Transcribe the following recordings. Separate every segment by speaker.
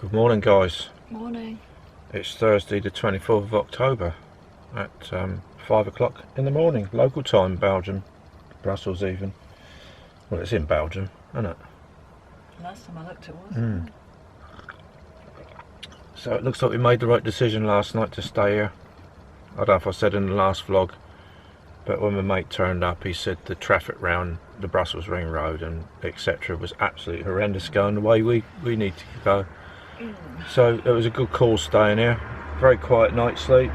Speaker 1: Good morning, guys.
Speaker 2: Morning.
Speaker 1: It's Thursday the 24th of October at 5 o'clock in the morning, local time, Belgium, Brussels even. Well, it's in Belgium, isn't it?
Speaker 2: Last time I looked it was.
Speaker 1: So it looks like we made the right decision last night to stay here. I don't know if I said in the last vlog, but when my mate turned up, he said the traffic round the Brussels Ring Road and etc. was absolutely horrendous going the way we need to go. So it was a good call staying here. Very quiet night's sleep.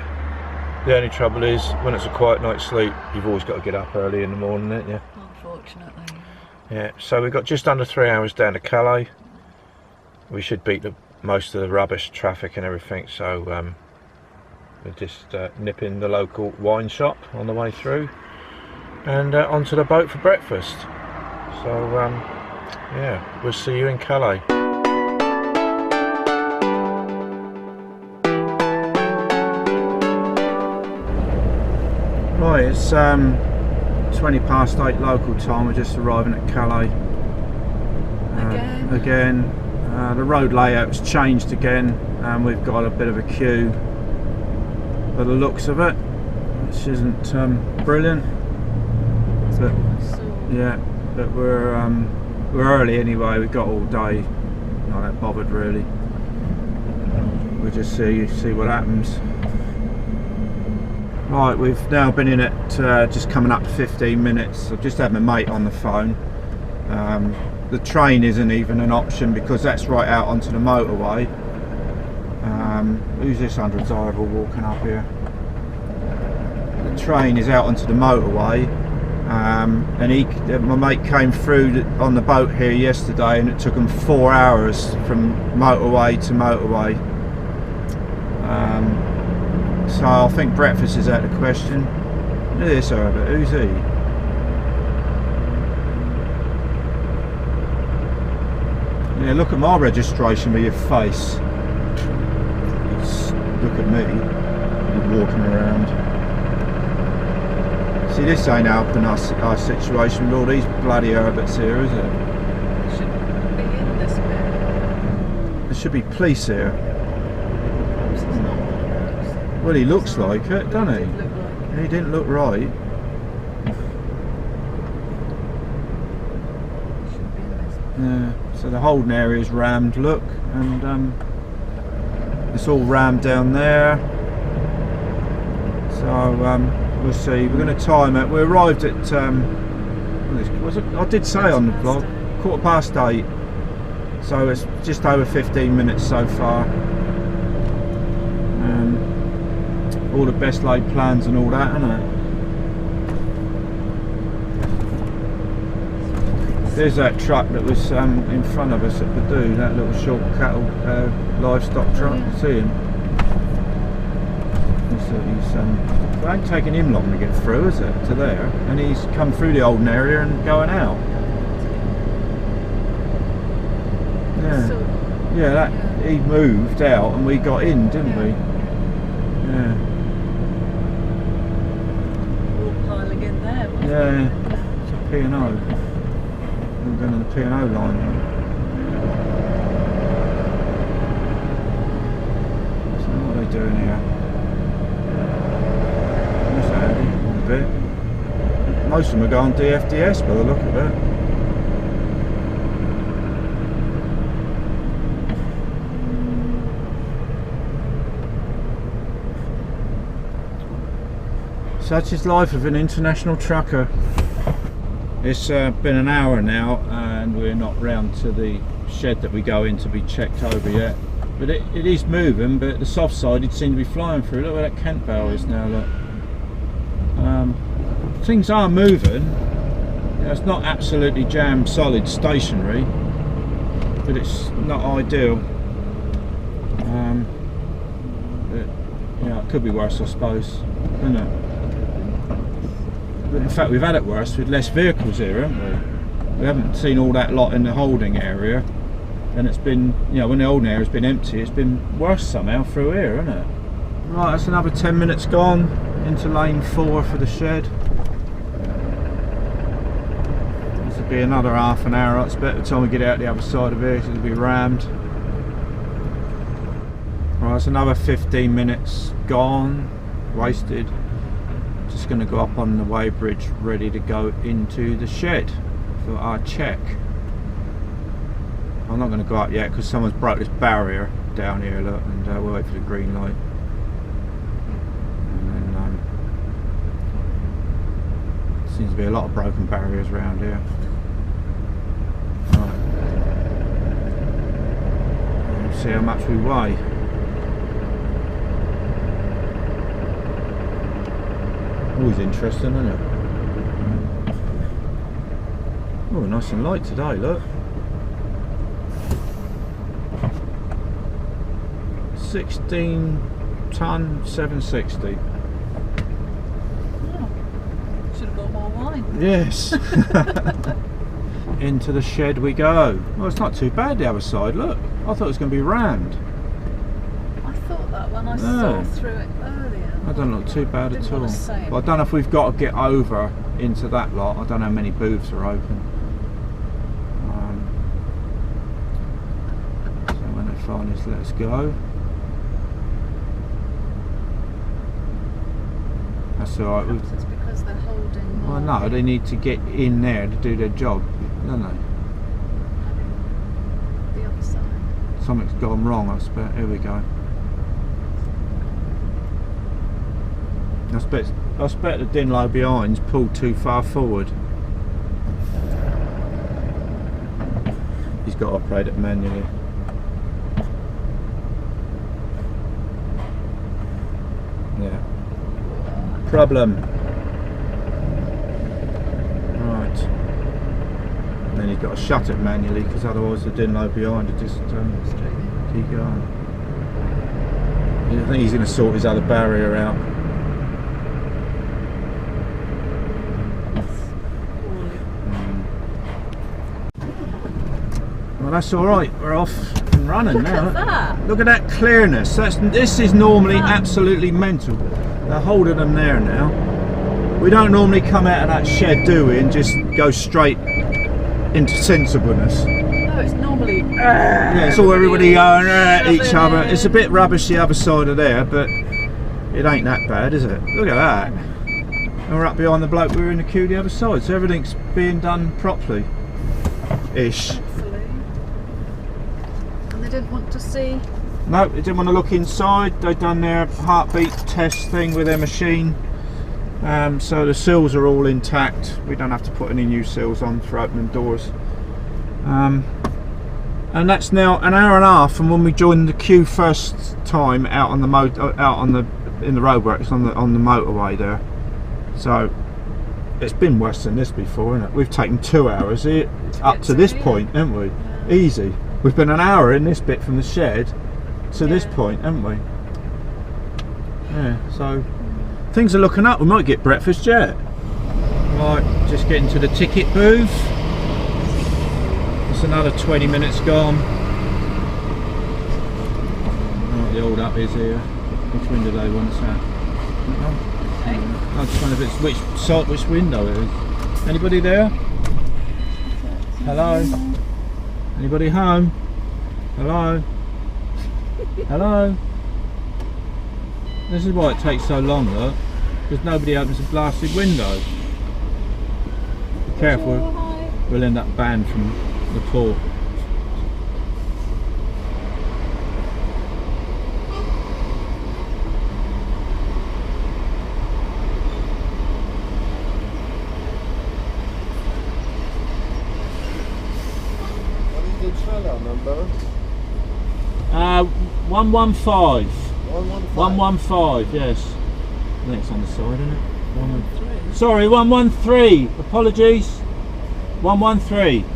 Speaker 1: The only trouble is, when it's a quiet night's sleep, you've always got to get up early in the morning, ain't you?
Speaker 2: Unfortunately.
Speaker 1: Yeah, so we've got just under 3 hours down to Calais. We should beat most of the rubbish traffic and everything, so we're just nipping the local wine shop on the way through and onto the boat for breakfast. So yeah, we'll see you in Calais. Right, it's 20 past 8 local time. We're just arriving at Calais. Again. The road layout's changed again, and we've got a bit of a queue by the looks of it, which isn't brilliant. But yeah, but we're early anyway. We've got all day. Not that bothered really. We'll just see what happens. Right, we've now been in it just coming up to 15 minutes. I've just had my mate on the phone. The train isn't even an option because that's right out onto the motorway. Who's this undesirable walking up here? The train is out onto the motorway, and my mate came through on the boat here yesterday, and it took him 4 hours from motorway to motorway. So I think breakfast is out of the question. Look at this Herbert, who's he? Yeah, look at my registration with your face. Look at me, you're walking around. See, this ain't helping our situation with all these bloody Herberts here, is it?
Speaker 2: Shouldn't be in this bit.
Speaker 1: There should be police here. Well, he looks like it, doesn't he? He didn't look right. Yeah, so the holding area is rammed, look, and it's all rammed down there. So we'll see. We're going to time it. We arrived at I did say on the vlog, 8:15. So it's just over 15 minutes so far. All the best laid plans and all that, isn't it? There's that truck that was in front of us at Badoo, that little short cattle livestock truck. See him? It ain't taking him long to get through, is it? To there, and he's come through the Olden area and going out. Yeah, yeah. He moved out and we got in, didn't we? Yeah. Yeah, it's a P&O. We're going to the P&O line. So what are they doing here? That's handy, a bit. Most of them are going DFDS by the look of it. Such is life of an international trucker. It's been an hour now and we're not round to the shed that we go in to be checked over yet. But it is moving, but the soft side it seemed to be flying through. Look where that Kent bow is now, look. Things are moving. You know, it's not absolutely jammed solid stationary, but it's not ideal. But, you know, it could be worse, I suppose, isn't it? In fact, we've had it worse with less vehicles here, haven't we? We haven't seen all that lot in the holding area, and it's been, you know, when the holding area's been empty, it's been worse somehow through here, isn't it? Right, that's another 10 minutes gone into lane 4 for the shed. This will be another half an hour, I expect, by the time we get out the other side of here, it'll be rammed. It's another 15 minutes gone, wasted. Just going to go up on the weighbridge, ready to go into the shed for our check. I'm not going to go up yet because someone's broke this barrier down here, look, and we'll wait for the green light. And then seems to be a lot of broken barriers around here. Right. Let's see how much we weigh. Always interesting, isn't it? Oh, nice and light today, look. 16 ton 760.
Speaker 2: Oh, should have got more wine.
Speaker 1: Yes. Into the shed we go. Well, it's not too bad the other side, look. I thought it was going to be rammed.
Speaker 2: I thought that when I saw through it earlier.
Speaker 1: I don't look too bad at all.
Speaker 2: Well,
Speaker 1: I don't know if we've got to get over into that lot. I don't know how many booths are open. So when they find us, let us go. That's alright.
Speaker 2: Perhaps it's because they're holding more.
Speaker 1: Well, no, they need to get in there to do their job, don't they?
Speaker 2: The other side.
Speaker 1: Something's gone wrong, I expect. Here we go. I expect the Dinlow behind's pulled too far forward. He's got to operate it manually. Yeah. Problem. Right. And then he's got to shut it manually because otherwise the Dinlow behind would just keep going. I think he's going to sort his other barrier out. Well, that's all right. We're off and running now.
Speaker 2: Look at that.
Speaker 1: Look at that clearness. This is normally absolutely mental. They're holding them there now. We don't normally come out of that shed, do we, and just go straight into sensibleness.
Speaker 2: No, it's normally.
Speaker 1: Yeah, it's all everybody going at each other. It's a bit rubbish the other side of there, but it ain't that bad, is it? Look at that. And we're up behind the bloke. We were in the queue the other side, so everything's being done properly. Ish.
Speaker 2: And they didn't want to see.
Speaker 1: No, they didn't want to look inside. They'd done their heartbeat test thing with their machine. So the seals are all intact. We don't have to put any new seals on for opening doors. And that's now an hour and a half from when we joined the queue first time out on the in the roadworks on the motorway there. So it's been worse than this before, isn't it? We've taken 2 hours here up to this point, haven't we? Yeah. Easy. We've been an hour in this bit from the shed to this point, haven't we? Yeah, so things are looking up. We might get breakfast yet. Right, just getting to the ticket booth. It's another 20 minutes gone. Right, the old up is here. Which window do they want us at? I just wonder if it's which window it is. Anybody there? Hello? Anybody home? Hello? Hello? This is why it takes so long, look, because nobody opens the blasted window. Be careful, we'll end up banned from the port.
Speaker 3: What is the trailer number?
Speaker 1: 115.
Speaker 3: 115.
Speaker 1: 115, yes. I think it's on the side, isn't it? 113. Sorry, 113. Apologies. 113.
Speaker 2: Is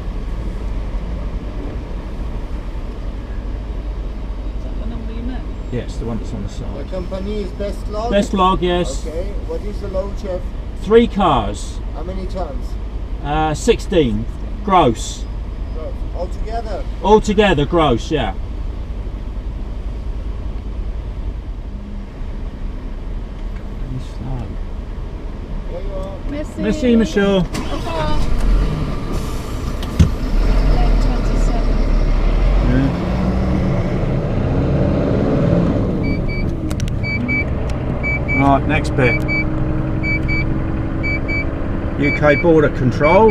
Speaker 2: that the number you meant?
Speaker 1: Yes, the one that's on the
Speaker 3: The
Speaker 1: side.
Speaker 3: company is Best Log?
Speaker 1: Best log, yes.
Speaker 3: Okay, what is the load, chef?
Speaker 1: 3 cars.
Speaker 3: How many tons?
Speaker 1: 16. Gross.
Speaker 3: Altogether?
Speaker 1: Altogether, gross, yeah.
Speaker 3: There you are.
Speaker 2: Merci.
Speaker 1: Merci, monsieur.
Speaker 2: Au revoir. Lane 27.
Speaker 1: Yeah. Right, next bit. UK border control.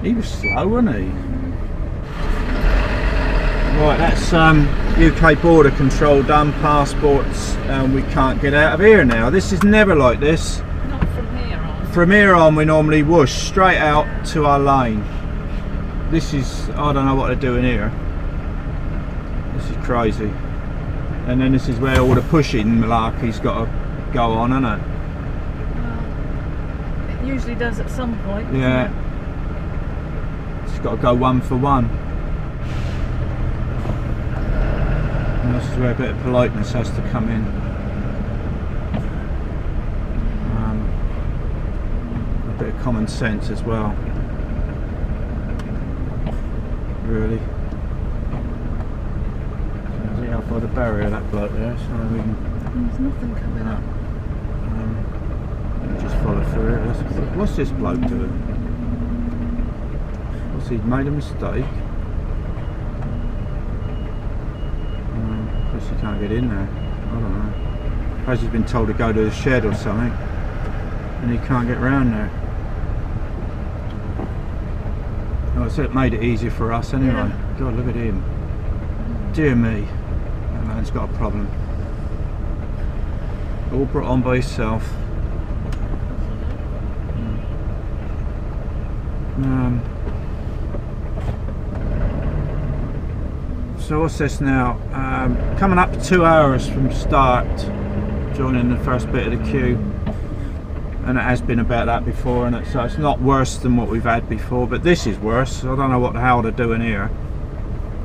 Speaker 1: He was slow, wasn't he? Right, that's UK border control done, passports, and we can't get out of here now. This is never like this.
Speaker 2: Not from here on.
Speaker 1: From here on we normally whoosh straight out to our lane. This is, I don't know what they're doing here. This is crazy. And then this is where all the pushing malarkey's got to go on, isn't it?
Speaker 2: Well, it usually does at some point.
Speaker 1: Yeah. It's got to go one for one. And this is where a bit of politeness has to come in. A bit of common sense as well. Really. See how far the barrier that bloke there, so we can.
Speaker 2: There's nothing coming up.
Speaker 1: Just follow through it. What's this bloke doing? What's he made a mistake? Guess he can't get in there. I don't know. Perhaps he's been told to go to the shed or something, and he can't get round there. Oh, so it made it easier for us anyway.
Speaker 2: Yeah.
Speaker 1: God, look at him. Dear me, that man's got a problem. All brought on by himself. So what's this now? Coming up 2 hours from start, joining the first bit of the queue, and it has been about that before, and so it's not worse than what we've had before, but this is worse. I don't know what the hell they're doing here.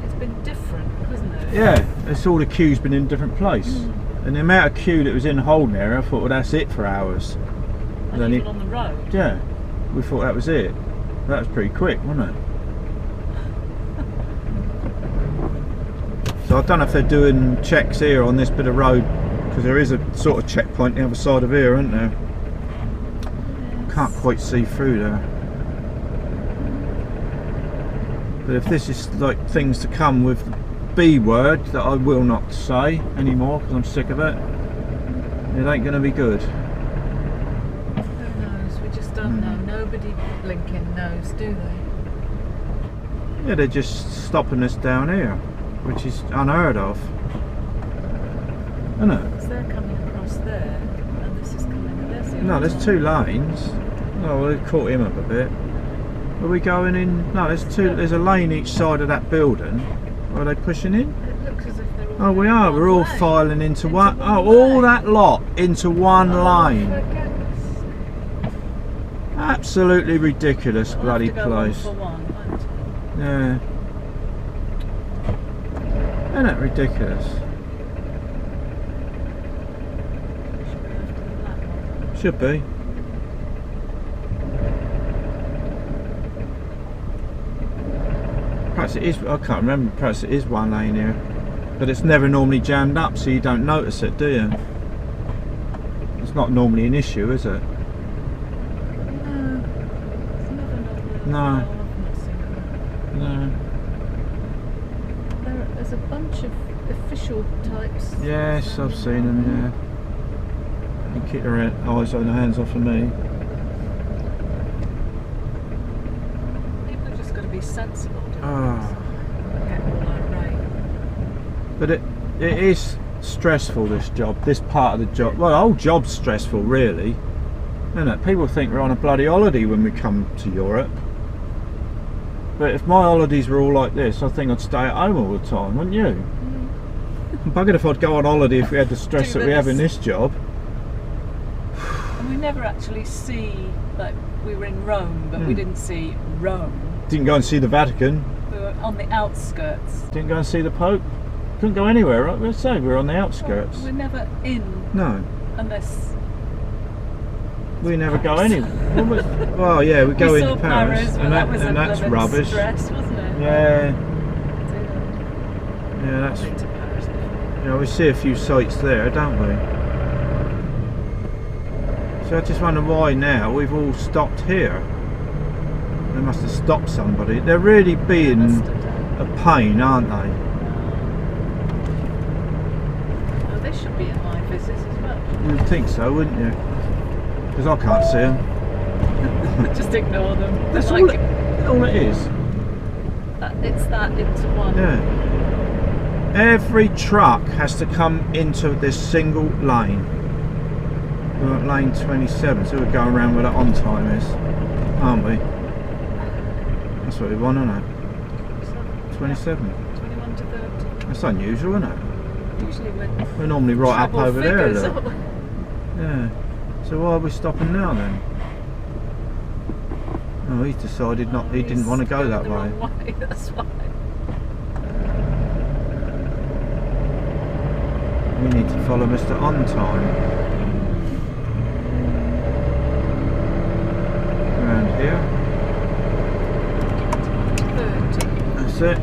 Speaker 2: It's been different, hasn't it?
Speaker 1: Yeah, it's all the queue's been in a different place, and the amount of queue that was in Holden area, I thought, well, that's it for hours.
Speaker 2: And
Speaker 1: then
Speaker 2: even on the road.
Speaker 1: Yeah, we thought that was it. That was pretty quick, wasn't it? So I don't know if they're doing checks here on this bit of road, because there is a sort of checkpoint the other side of here, isn't there?
Speaker 2: Yes.
Speaker 1: Can't quite see through there. But if this is like things to come with the B word that I will not say anymore because I'm sick of it, it ain't going to be good.
Speaker 2: Who knows? We just don't know. Nobody blinking knows, do they?
Speaker 1: Yeah, they're just stopping us down here, which is unheard of, isn't it?
Speaker 2: Because they're coming across there, and this is coming. There's the
Speaker 1: No,
Speaker 2: other
Speaker 1: there's
Speaker 2: one.
Speaker 1: 2 lanes. Oh, well, they've caught him up a bit. Are we going in? No, there's a lane each side of that building. Are they pushing in?
Speaker 2: It looks as if they're all.
Speaker 1: Oh, we
Speaker 2: going
Speaker 1: are.
Speaker 2: one
Speaker 1: We're all
Speaker 2: way.
Speaker 1: filing into one.
Speaker 2: one
Speaker 1: Oh, all
Speaker 2: way.
Speaker 1: that lot into one
Speaker 2: Oh,
Speaker 1: lane.
Speaker 2: for goodness sake.
Speaker 1: Absolutely ridiculous
Speaker 2: We'll
Speaker 1: bloody
Speaker 2: have to go
Speaker 1: place.
Speaker 2: one for one, won't we?
Speaker 1: Yeah. Isn't it ridiculous?
Speaker 2: Should we have to the black one?
Speaker 1: Should be. Perhaps it is, I can't remember, perhaps it is one lane here. But it's never normally jammed up, so you don't notice it, do you? It's not normally an issue, is it?
Speaker 2: No. It's never normally.
Speaker 1: No.
Speaker 2: I've not seen it.
Speaker 1: No.
Speaker 2: There's a bunch of official types.
Speaker 1: Yes, I've seen them, yeah. You keep your eyes on the hands off of me.
Speaker 2: People have just got to be sensible.
Speaker 1: Ah.
Speaker 2: Get all irate.
Speaker 1: But it is stressful, this job, this part of the job. Well, the whole job's stressful, really. Isn't it? People think we're on a bloody holiday when we come to Europe. But if my holidays were all like this, I think I'd stay at home all the time, wouldn't you? Buggered if I'd go on holiday if we had the stress
Speaker 2: Do
Speaker 1: that we have in
Speaker 2: this.
Speaker 1: this job.
Speaker 2: And we never actually see, like, we were in Rome, but we didn't see Rome.
Speaker 1: Didn't go and see the Vatican.
Speaker 2: We were on the outskirts.
Speaker 1: Didn't go and see the Pope. Couldn't go anywhere, right? Let's say we're on the outskirts.
Speaker 2: We're never in
Speaker 1: No,
Speaker 2: unless
Speaker 1: we never go anywhere. Well, yeah, we go
Speaker 2: we
Speaker 1: into
Speaker 2: saw
Speaker 1: Paris,
Speaker 2: but
Speaker 1: and
Speaker 2: that was a
Speaker 1: that's
Speaker 2: blooming
Speaker 1: rubbish.
Speaker 2: stress, wasn't it?
Speaker 1: Yeah, yeah,
Speaker 2: I've
Speaker 1: that's.
Speaker 2: been to Paris before.
Speaker 1: You know, we see a few sites there, don't we? So I just wonder why now we've all stopped here. They must have stopped somebody. They're really being
Speaker 2: Must have done.
Speaker 1: a pain, aren't they?
Speaker 2: might be in high vis as well.
Speaker 1: You'd think so, wouldn't you? Because I can't see them.
Speaker 2: Just ignore them.
Speaker 1: That's
Speaker 2: They're
Speaker 1: all
Speaker 2: like,
Speaker 1: all it is.
Speaker 2: it's that into one.
Speaker 1: Yeah. Every truck has to come into this single lane. We're at lane 27, so we're going around where the on time is, aren't we? That's what we want, isn't it? 27.
Speaker 2: 21 to 30.
Speaker 1: That's unusual, isn't it?
Speaker 2: Usually
Speaker 1: We're normally right up over there,
Speaker 2: figures,
Speaker 1: look. Yeah. So why are we stopping now then? Oh, he's decided not. He didn't want to go that way.
Speaker 2: way. That's why.
Speaker 1: We need to follow Mr. On Time. Around here.
Speaker 2: 30.
Speaker 1: That's it.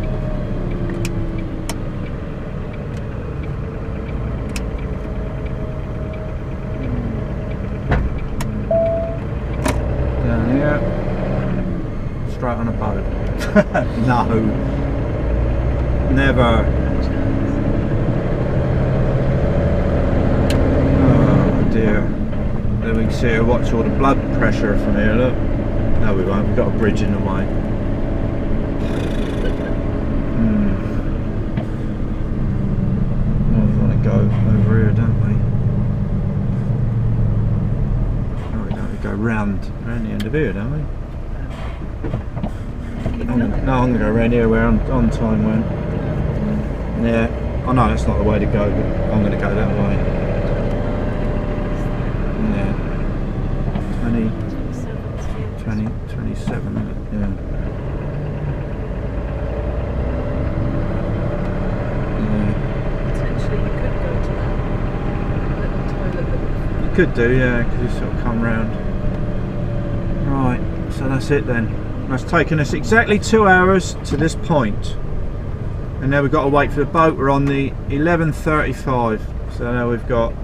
Speaker 1: Down here. Straight on a boat. No. Never. Oh dear. Then we can see her watch all the blood pressure from here, look. No we won't, we've got a bridge in the way. Oh, we want to go over here, don't we? Oh, we don't, we go round the end of here, don't we? I'm going to go around here where on time went. Yeah. Oh no, that's not the way to go, but I'm going to go that way. Yeah. 27, yeah.
Speaker 2: Potentially you could go to that little toilet.
Speaker 1: You could do, yeah, because you sort of come round. Right, so that's it then. That's taken us exactly 2 hours to this point. And now we've got to wait for the boat. We're on the 11:35. So now we've got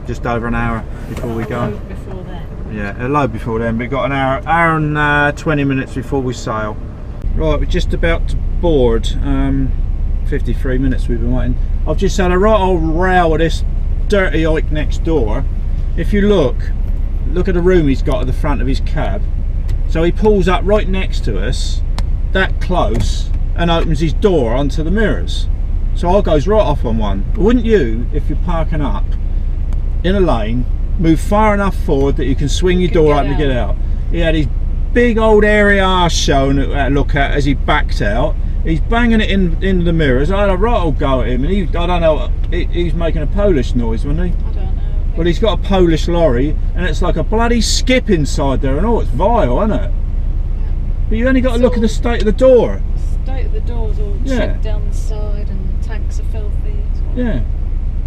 Speaker 1: just over an hour before we go.
Speaker 2: Before then.
Speaker 1: Yeah, a load before then. We've got an hour and 20 minutes before we sail. Right, we're just about to board. 53 minutes we've been waiting. I've just had a right old row with this dirty oik next door. If you look at the room he's got at the front of his cab. So he pulls up right next to us, that close, and opens his door onto the mirrors. So I goes right off on one. Wouldn't you, if you're parking up in a lane, move far enough forward that you can swing your door up to get out? He had his big old airy arse showing to look at as he backed out. He's banging it into the mirrors. I had a right old go at him, and I don't know, he's making a Polish noise, wasn't he?
Speaker 2: I don't know.
Speaker 1: Well, he's got a Polish lorry, and it's like a bloody skip inside there, and oh, it's vile, isn't it? But you only got to look at the state of the door.
Speaker 2: The state of the door's all chipped down the side, and the tanks are filthy.
Speaker 1: Yeah.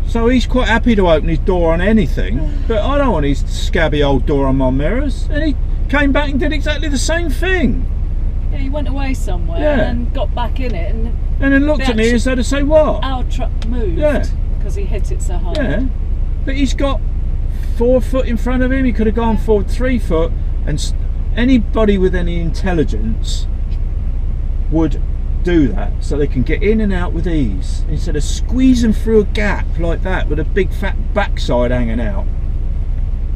Speaker 1: So he's quite happy to open his door on anything, but I don't want his scabby old door on my mirrors. And he came back and did exactly the same thing.
Speaker 2: Yeah, he went away somewhere and got back in it, and
Speaker 1: then looked at me as though to say, what?
Speaker 2: Our truck moved because he hit it so hard.
Speaker 1: Yeah. But he's got 4 foot in front of him. He could have gone forward 3 foot, and anybody with any intelligence would do that so they can get in and out with ease instead of squeezing through a gap like that with a big fat backside hanging out.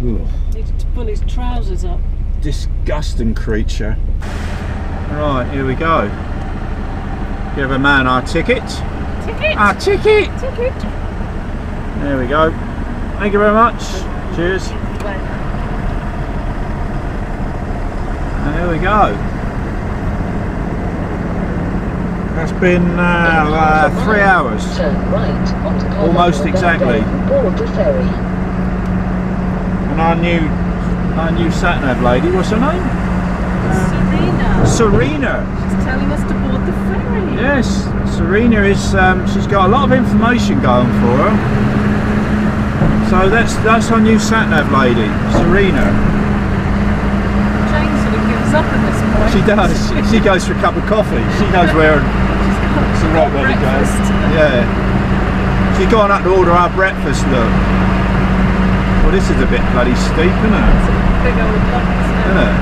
Speaker 1: Ugh.
Speaker 2: Needed to pull his trousers up.
Speaker 1: Disgusting creature. Right, here we go. Give a man our ticket.
Speaker 2: Ticket!
Speaker 1: Our ticket!
Speaker 2: Ticket!
Speaker 1: There we go. Thank you very much. Cheers. And there we go. That's been 3 hours.
Speaker 4: Turn right onto
Speaker 1: Almost exactly.
Speaker 4: Board the ferry.
Speaker 1: And our new sat-nav lady, what's her name?
Speaker 2: Serena.
Speaker 1: Serena.
Speaker 2: She's telling us to board the ferry.
Speaker 1: Yes, Serena is. She's got a lot of information going for her. So that's our new sat-nav lady, Serena.
Speaker 2: Jane sort of gives up at this point.
Speaker 1: She does. She goes for a cup of coffee. She knows where it's the right way to go. Yeah. She's gone up to order our breakfast, look. Well, this is a bit bloody steep, isn't it?
Speaker 2: It's a big old lump,
Speaker 1: Isn't it?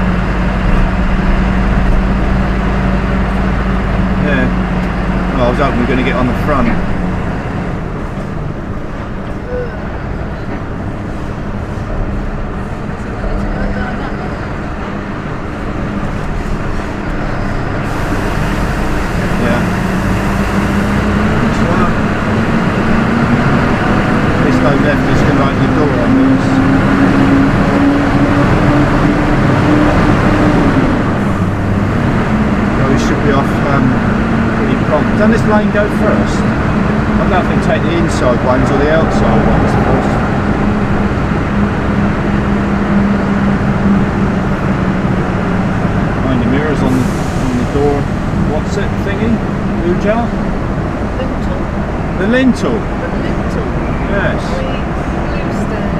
Speaker 1: Yeah. Oh, I was hoping we were going to get on the front.
Speaker 5: be off pretty prompt. Doesn't this lane go first? I don't know if they take the inside ones or the outside ones first. Mind the mirrors on the door. What's it thingy? Ujar?
Speaker 2: Lintel.
Speaker 5: The lintel.
Speaker 2: The lintel.
Speaker 5: Yes.
Speaker 2: Blue stairs.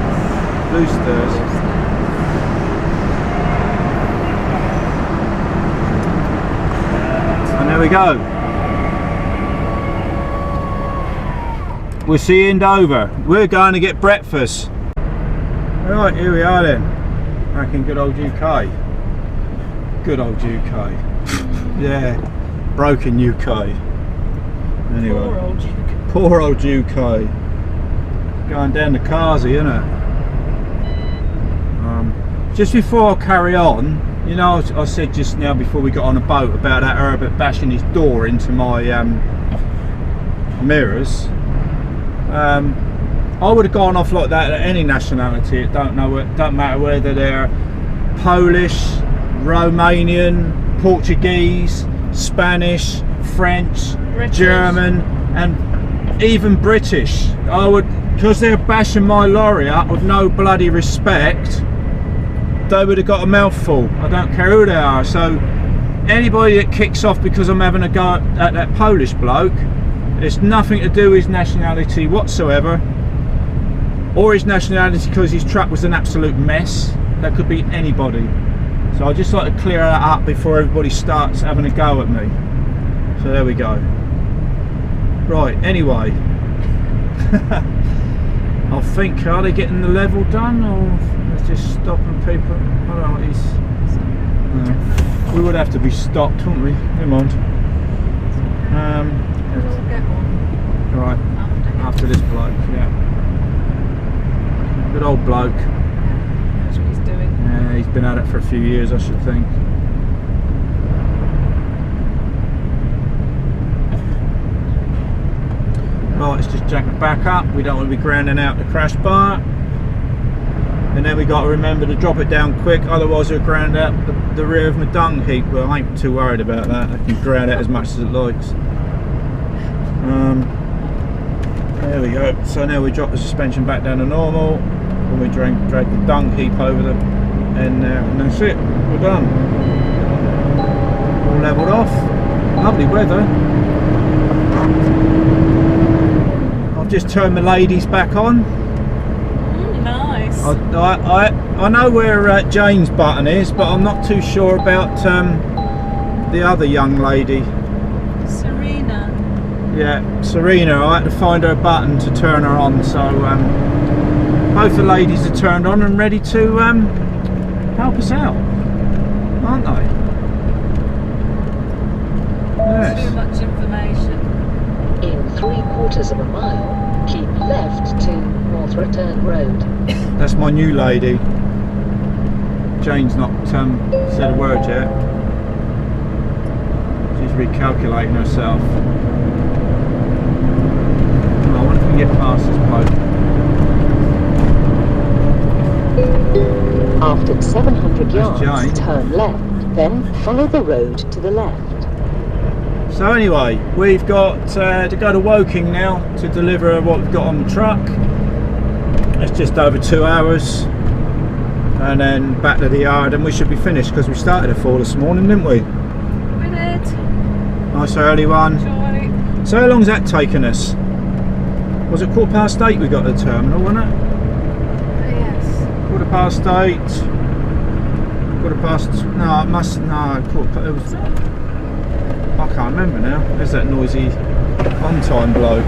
Speaker 5: Blue stairs. And there we go. We'll see you in Dover. We're going to get breakfast. Right, here we are then. Back in good old UK. Good old UK. Yeah. Broken UK. Anyway.
Speaker 2: Poor old UK.
Speaker 5: Poor old UK. Going down to Calais, isn't it? Just before I carry on, you know, I said just now before we got on a boat about that Herbert bashing his door into my mirrors. I would have gone off like that at any nationality. It don't matter whether they're Polish, Romanian, Portuguese, Spanish, French,
Speaker 2: British.
Speaker 5: German, and even British. I would, because they're bashing my lorry up with no bloody respect. They would have got a mouthful. I don't care who they are. So anybody that kicks off because I'm having a go at that Polish bloke, it's nothing to do with his nationality whatsoever, or his nationality because his truck was an absolute mess. That could be anybody. So I just like to clear that up before everybody starts having a go at me. So there we go. Right, anyway. I think, are they getting the level done, or they're just stopping people? I don't know what he's... No. We would have to be stopped, wouldn't we? Never mind.
Speaker 2: We'll get one
Speaker 5: Right, after this bloke, yeah. Good old bloke.
Speaker 2: That's what he's doing.
Speaker 5: Yeah, he's been at it for a few years, I should think. Right, let's just jack it back up. We don't want to be grounding out the crash bar. And then we got to remember to drop it down quick, otherwise it'll ground out the rear of my dung heap. Well, I ain't too worried about that. I can ground out as much as it likes. There we go. So now we drop the suspension back down to normal, and we drag the dung heap over the end there, and that's it. We're done. All levelled off. Lovely weather. I've just turned my ladies back on.
Speaker 2: Nice.
Speaker 5: I know where Jane's button is, but I'm not too sure about the other young lady.
Speaker 2: Serena.
Speaker 5: Yeah, Serena. I had to find her button to turn her on. So both the ladies are turned on and ready to help us out, aren't they? Yes.
Speaker 2: Too much information.
Speaker 4: In 3/4 of a mile, keep left to North Return Road.
Speaker 5: That's my new lady. Jane's not said a word yet. She's recalculating herself. Oh, I wonder if we can get past this bloke.
Speaker 4: After 700
Speaker 5: Jane.
Speaker 4: yards, turn left, then follow the road to the left.
Speaker 5: So anyway, we've got to go to Woking now to deliver what we've got on the truck. It's just over 2 hours, and then back to the yard, and we should be finished because we started at 4 this morning, didn't we?
Speaker 2: We did.
Speaker 5: Nice early one.
Speaker 2: Joy.
Speaker 5: So how long's that taken us? Was it 8:15 we got to the terminal, wasn't it?
Speaker 2: Yes.
Speaker 5: 8:15. 8:15. No, it must. No, it was. I can't remember now. There's that noisy on-time bloke.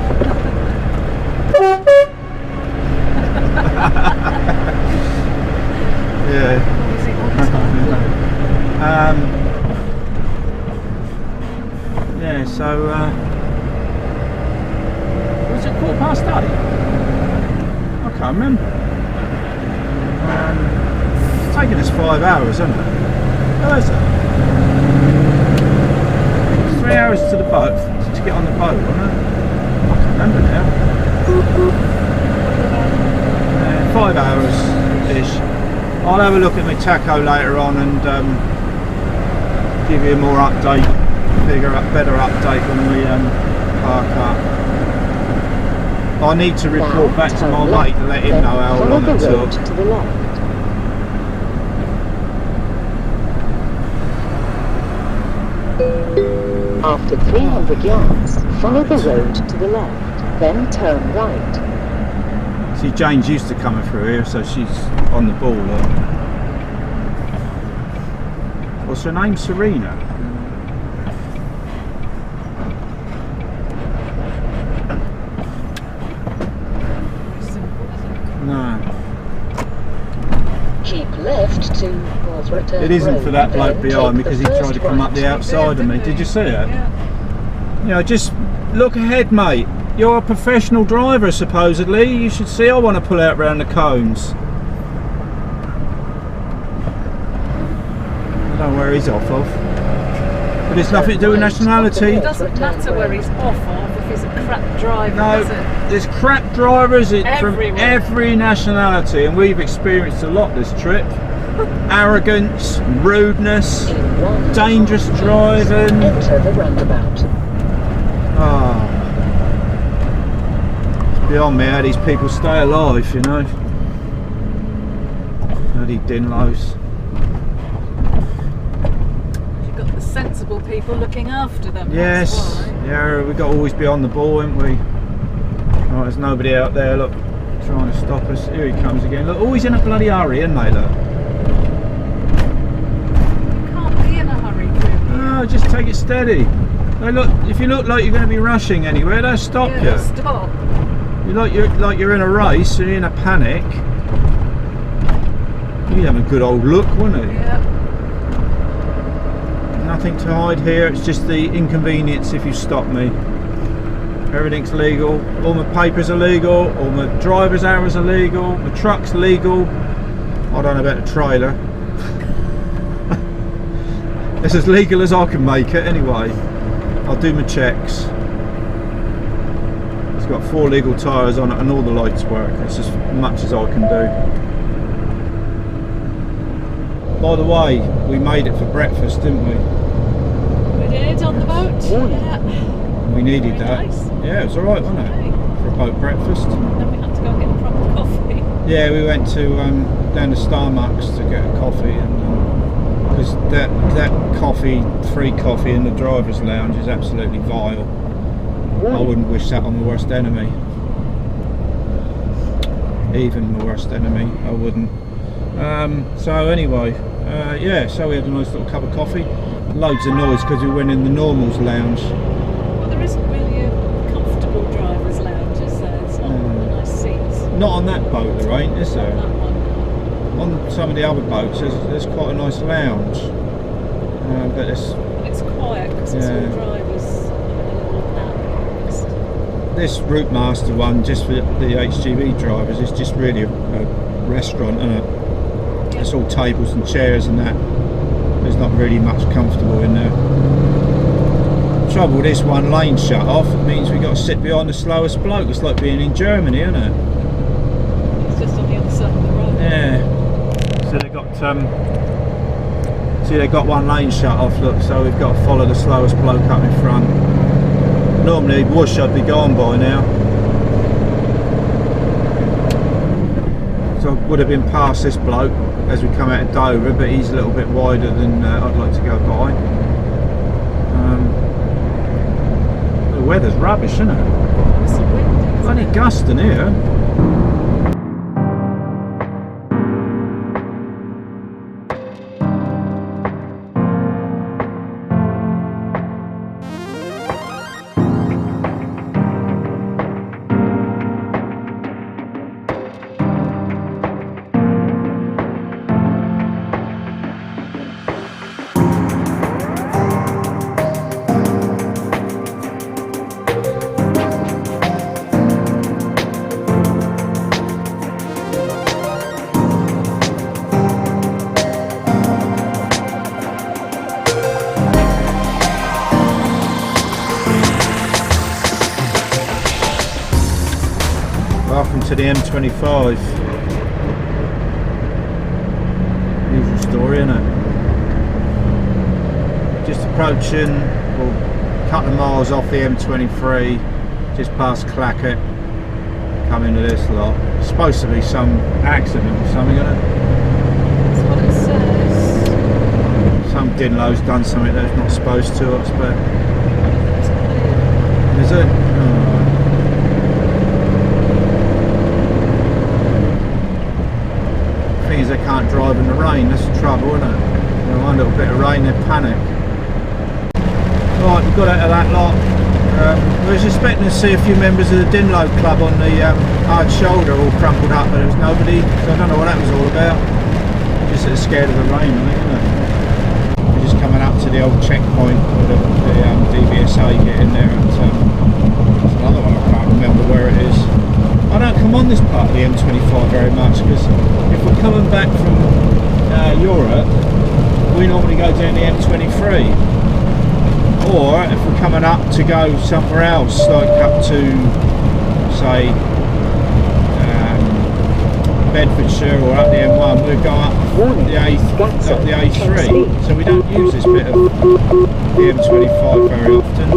Speaker 5: Yeah. Yeah. So. Was it 8:15? I can't remember. It's taken us 5 hours, hasn't it? How is it? 3 hours to the boat, to get on the boat, wasn't it? I can't remember now. 5 hours-ish. I'll have a look at my taco later on and give you a more update better update when we park up. I need to report back to my mate to let him know how long it took.
Speaker 4: To the left. After 300 yards, follow the road to the left, then turn right.
Speaker 5: See, Jane's used to coming through here, so she's on the ball. Look. What's her name? Serena. No.
Speaker 4: Keep left to North Return
Speaker 5: It isn't
Speaker 4: Road,
Speaker 5: for that bloke
Speaker 4: then
Speaker 5: behind me
Speaker 4: take
Speaker 5: because he
Speaker 4: the
Speaker 5: tried to
Speaker 4: first
Speaker 5: come up the
Speaker 4: right.
Speaker 5: outside of me. Did you see it?
Speaker 2: Yeah.
Speaker 5: You know, just look ahead, mate. You're a professional driver, supposedly. You should see I want to pull out round the cones. I don't know where he's off of. But it's nothing to do with nationality.
Speaker 2: It doesn't matter where he's off of if he's a crap driver,
Speaker 5: No,
Speaker 2: does it?
Speaker 5: there's crap drivers from
Speaker 2: Everywhere.
Speaker 5: every nationality, and we've experienced a lot this trip. Arrogance, rudeness,
Speaker 4: In 1.5
Speaker 5: dangerous
Speaker 4: miles,
Speaker 5: driving.
Speaker 4: Enter the roundabout.
Speaker 5: Oh. It's beyond me how these people stay alive, you know. Bloody Dinlows.
Speaker 2: You've got the sensible people looking after them.
Speaker 5: Yes,
Speaker 2: That's why.
Speaker 5: yeah, we've got to always be on the ball, haven't we? Right, there's nobody out there, look, trying to stop us. Here he comes again. Look, always in a bloody hurry, isn't they, look?
Speaker 2: You can't be in a hurry through here.
Speaker 5: No, just take it steady. They look, if you look like you're going to be rushing anywhere, they'll stop
Speaker 2: Yeah,
Speaker 5: you.
Speaker 2: they'll stop.
Speaker 5: You like you're in a race and you're in a panic. You'd have a good old look, wouldn't it?
Speaker 2: Yeah.
Speaker 5: Nothing to hide here. It's just the inconvenience if you stop me. Everything's legal. All my papers are legal. All my driver's hours are legal. My truck's legal. I don't know about the trailer. It's as legal as I can make it anyway. I'll do my checks. It's got 4 legal tyres on it and all the lights work. It's as much as I can do. By the way, we made it for breakfast, didn't we?
Speaker 2: We did on the boat. Yeah.
Speaker 5: We needed
Speaker 2: Very
Speaker 5: that.
Speaker 2: nice.
Speaker 5: Yeah, it was alright, wasn't it?
Speaker 2: Okay.
Speaker 5: For a boat breakfast.
Speaker 2: Then we had to go and get a proper coffee.
Speaker 5: Yeah, we went to down to Starbucks to get a coffee, and because that coffee, free coffee in the driver's lounge is absolutely vile. I wouldn't wish that on my worst enemy. Even my worst enemy, I wouldn't. So anyway, yeah, so we had a nice little cup of coffee. Loads of noise because we went in the normals lounge.
Speaker 2: Well, there isn't really a comfortable driver's lounge, is there? It's not nice seats.
Speaker 5: Not on that boat there ain't, is there?
Speaker 2: That one.
Speaker 5: On some of the other boats there's quite a nice lounge. But it's
Speaker 2: It's quiet because it's
Speaker 5: Yeah.
Speaker 2: all drivers having a little nap.
Speaker 5: this Route Master one, just for the HGV drivers, is just really a restaurant, and it's all tables and chairs and that. There's not really much comfortable in there. Trouble with this one lane shut off means we got to sit behind the slowest bloke. It's like being in Germany, isn't it?
Speaker 2: It's just on the other side of the road.
Speaker 5: Yeah. So they got one lane shut off. Look, so we've got to follow the slowest bloke up in front. Normally, whoosh, I'd be gone by now. So I would have been past this bloke as we come out of Dover, but he's a little bit wider than I'd like to go by. The weather's rubbish, isn't it?
Speaker 2: It's a wind.
Speaker 5: Bloody gusting here. Welcome to the M25. Usual story, isn't it? Just a approaching, well, a couple of miles off the M23, just past Clackett, come into this lot. It's supposed to be some accident or something, isn't it?
Speaker 2: That's what it says.
Speaker 5: Some dinlo's done something that it's not supposed to, I expect.
Speaker 2: It's clear.
Speaker 5: Is it? Oh. Thing is, they can't drive in the rain, that's the trouble, isn't it? You know, one little bit of rain, they panic. Right, we've got out of that lot. We was expecting to see a few members of the Dinlo Club on the hard shoulder all crumpled up, but there was nobody, so I don't know what that was all about. Just that they're scared of the rain, I think, isn't it? We're just coming up to the old checkpoint with the DVSA getting there. There's another one, I can't remember where it is. I don't come on this part of the M25 very much, because if we're coming back from Europe, we normally go down the M23. Or if we're coming up to go somewhere else, like up to, say, Bedfordshire or up the M1, we'll go up the A3. So we don't use this bit of the M25 very often.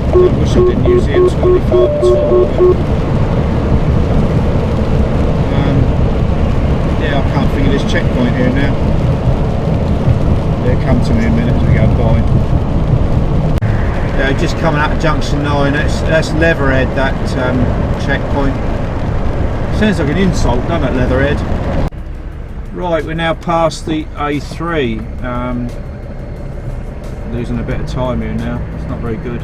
Speaker 5: I wish I didn't use the M25 at all. Yeah, I can't think of this checkpoint here now. It'll come to me in a minute as we go by. Yeah, just coming out of junction 9, that's Leatherhead, that checkpoint. Sounds like an insult, doesn't it, Leatherhead? Right, we're now past the A3. Losing a bit of time here now, it's not very good.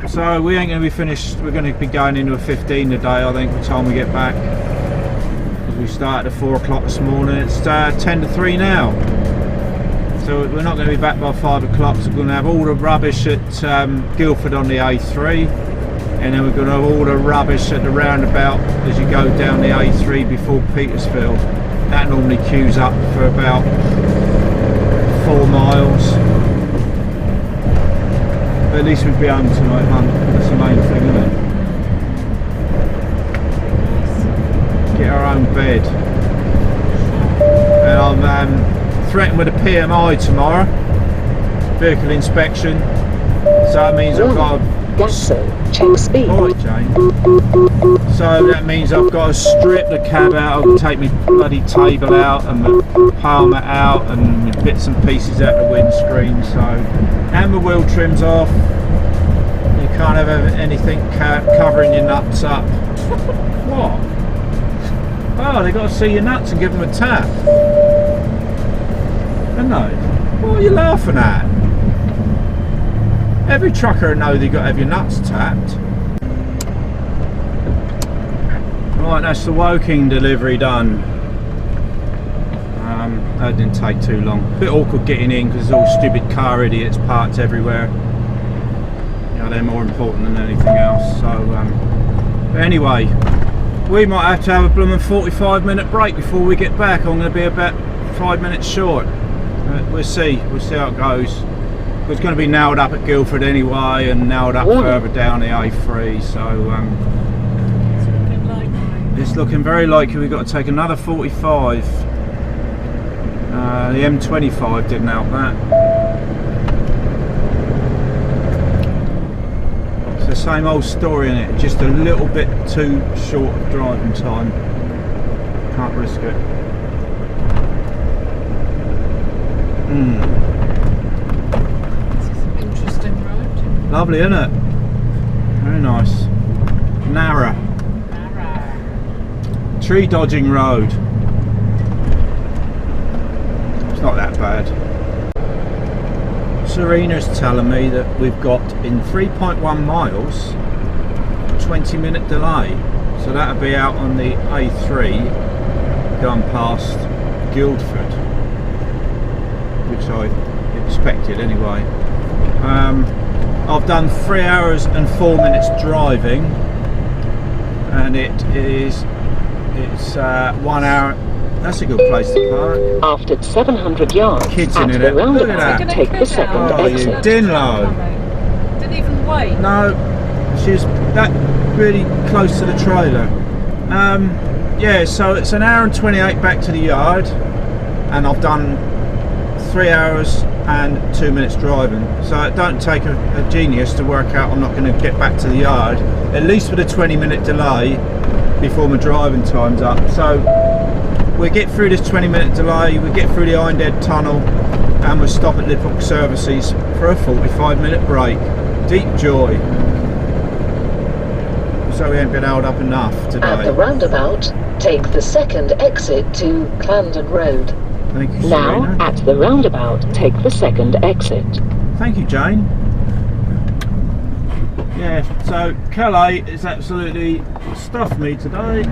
Speaker 5: So we ain't going to be finished, we're going to be going into a 15 today, I think, by the time we get back. We started at 4 o'clock this morning, it's 10 to 3 now. So we're not going to be back by 5 o'clock, so we're going to have all the rubbish at Guildford on the A3, and then we're going to have all the rubbish at the roundabout as you go down the A3 before Petersfield. That normally queues up for about 4 miles. But at least we'll be home tonight, hun. That's the main thing, isn't it? Get our own bed. And I'm threatened with a PMI tomorrow, vehicle inspection, so that means I've got to
Speaker 4: check speed.
Speaker 5: Alright, Jane. So that means I've got to strip the cab out, I've got to take my bloody table out and my palmer out and my bits and pieces out the windscreen, so, and my wheel trims off. You can't have anything covering your nuts up. What? Oh, they've got to see your nuts and give them a tap. Haven't they? What are you laughing at? Every trucker knows you've got to have your nuts tapped. Right, that's the Woking delivery done. That didn't take too long. A bit awkward getting in because there's all stupid car idiots parked everywhere. You know, they're more important than anything else. So, but anyway, we might have to have a blooming 45-minute break before we get back. I'm going to be about 5 minutes short. We'll see how it goes. It's going to be nailed up at Guildford anyway, and nailed up further down the A3. So it's looking very likely we've got to take another 45. The M25 didn't help that. It's the same old story, in it. Just a little bit too short of driving time. Can't risk it.
Speaker 2: Interesting road.
Speaker 5: Lovely, isn't it? Very nice. Narrow. Tree dodging road. It's not that bad. Serena's telling me that we've got in 3.1 miles a 20-minute delay. So that'll be out on the A3 going past Guildford, which I expected anyway. I've done 3 hours and 4 minutes driving, and it's 1 hour. That's a good place to park.
Speaker 4: After 700 yards,
Speaker 5: Kids
Speaker 4: at
Speaker 5: in it.
Speaker 4: the
Speaker 5: Look at
Speaker 4: roundabout,
Speaker 5: that.
Speaker 4: take the second
Speaker 5: Oh, you
Speaker 4: exit.
Speaker 5: dinlo.
Speaker 2: Didn't even wait.
Speaker 5: No, she's that really close to the trailer. Yeah, so it's an hour and 28 back to the yard. and I've done 3 hours and 2 minutes driving. So it don't take a genius to work out I'm not going to get back to the yard, at least with a 20-minute delay before my driving time's up. So we get through this 20-minute delay, we get through the Hindhead tunnel, and we stop at Liverpool Services for a 45-minute break. Deep joy. So we ain't been held up enough today.
Speaker 4: At the roundabout, take the second exit to Clarendon Road.
Speaker 5: Thank you,
Speaker 4: Now,
Speaker 5: Serena.
Speaker 4: at the roundabout, take the second exit.
Speaker 5: Thank you, Jane. Yeah, so Calais is absolutely stuffed me today.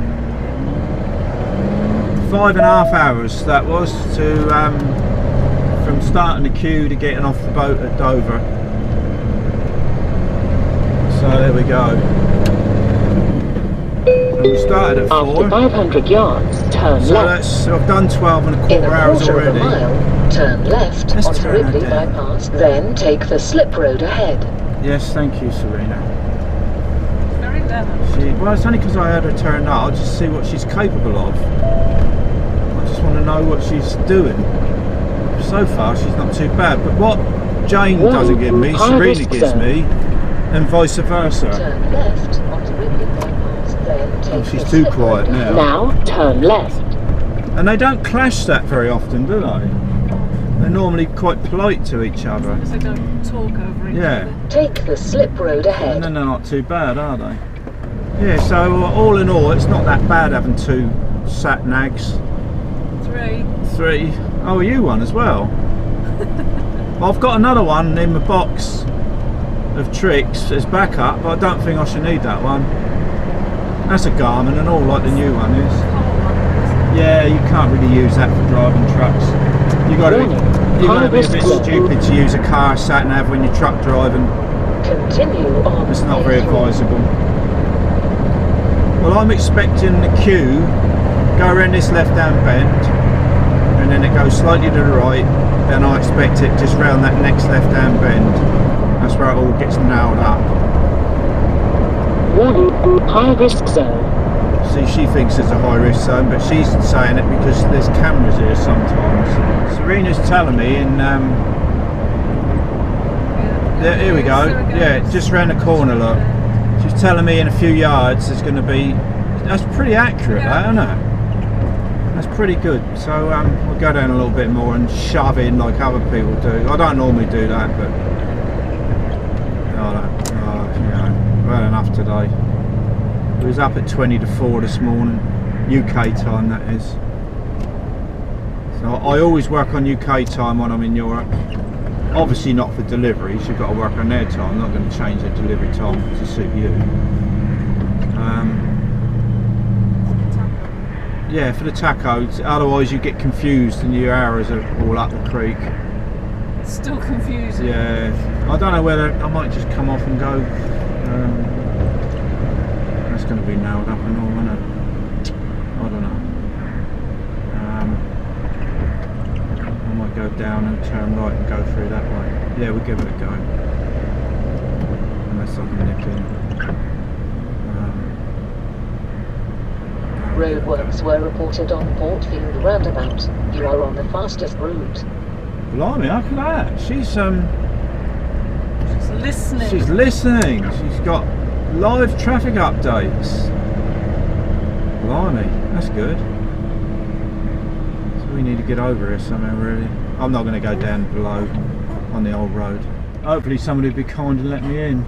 Speaker 5: 5.5 hours that was to from starting the queue to getting off the boat at Dover. So there we go. And we started at 4.
Speaker 4: After 500 yards, turn
Speaker 5: So
Speaker 4: left.
Speaker 5: I've done 12.25
Speaker 4: In a
Speaker 5: hours
Speaker 4: quarter of
Speaker 5: already.
Speaker 4: a mile, turn left
Speaker 5: Let's
Speaker 4: onto
Speaker 5: turn her
Speaker 4: Ridley
Speaker 5: down.
Speaker 4: Bypass, then take the slip road ahead.
Speaker 5: Yes, thank you, Serena.
Speaker 2: Very level.
Speaker 5: Well, it's only because I had her turned up. I'll just see what she's capable of. I just want to know what she's doing. So far, she's not too bad. But what Jane doesn't give me, Serena gives me, and vice versa.
Speaker 4: Turn left onto Ridley Bypass, then take
Speaker 5: Oh, she's
Speaker 4: the
Speaker 5: too
Speaker 4: slip
Speaker 5: quiet
Speaker 4: road
Speaker 5: now.
Speaker 4: ahead. Now, turn left.
Speaker 5: And they don't clash that very often, do they? They're normally quite polite to each other.
Speaker 2: Because they don't talk over each
Speaker 5: Yeah.
Speaker 2: other.
Speaker 4: Take the slip road
Speaker 5: And
Speaker 4: ahead.
Speaker 5: then they're not too bad, are they? Yeah, so all in all, it's not that bad having 2 sat nags.
Speaker 2: 3.
Speaker 5: 3. Oh, you one as well? Well, I've got another one in the box of tricks as backup, but I don't think I should need that one. That's a Garmin and all, like the new one is. Yeah, you can't really use that for driving trucks. You got to be a bit stupid to use a car sat nav when you're truck driving.
Speaker 4: Continue on.
Speaker 5: It's not very
Speaker 4: A3.
Speaker 5: advisable. Well, I'm expecting the queue go around this left-hand bend, and then it goes slightly to the right. Then I expect it just round that next left-hand bend. That's where it all gets nailed up.
Speaker 4: Warning, high risk zone.
Speaker 5: See, she thinks it's a high-risk zone, but she's saying it because there's cameras here sometimes. Serena's telling me in. Yeah, here we go. Yeah, just round the corner, look. She's telling me in a few yards there's going to be. That's pretty accurate, that, isn't it? That's pretty good. So we'll go down a little bit more and shove in like other people do. I don't normally do that, but I've had enough today. It was up at 20 to 4 this morning, UK time that is. So I always work on UK time when I'm in Europe. Obviously not for deliveries, you've got to work on their time. I'm not going to change their delivery time to suit you. Yeah, for the tacos, otherwise you get confused and your hours are all up the creek.
Speaker 2: It's still confusing.
Speaker 5: Yeah, I don't know whether I might just come off and go. That's going to be nailed up and all, isn't it? I don't know. I might go down and turn right and go through that way. Yeah, we'll give it a go. Unless I can nip in.
Speaker 4: Roadworks were reported on Portfield roundabout. You are on the fastest route.
Speaker 5: Blimey, look at that. She's
Speaker 2: Listening.
Speaker 5: She's listening. She's got live traffic updates. Blimey, that's good. So we need to get over here somehow, really. I'm not going to go down below on the old road. Hopefully somebody will be kind and let me in.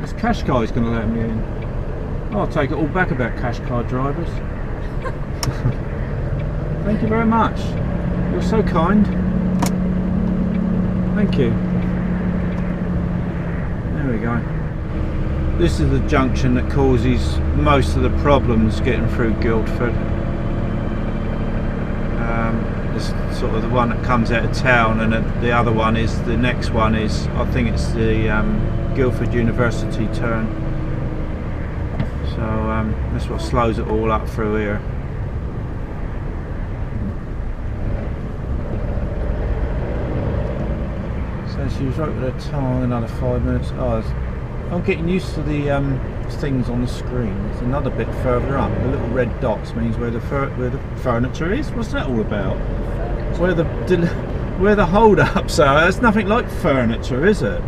Speaker 5: This cash guy's going to let me in. I'll take it all back about cash car drivers. Thank you very much. You're so kind. Thank you. There we go. This is the junction that causes most of the problems getting through Guildford. This is sort of the one that comes out of town, and the other one is, the next one is, I think it's the Guildford University turn. So that's what slows it all up through here. So she was right with her time, another 5 minutes. Oh, I'm getting used to the things on the screen. It's another bit further up. The little red dots means where the furniture is. What's that all about? Where the hold-ups are. It's nothing like furniture, is it?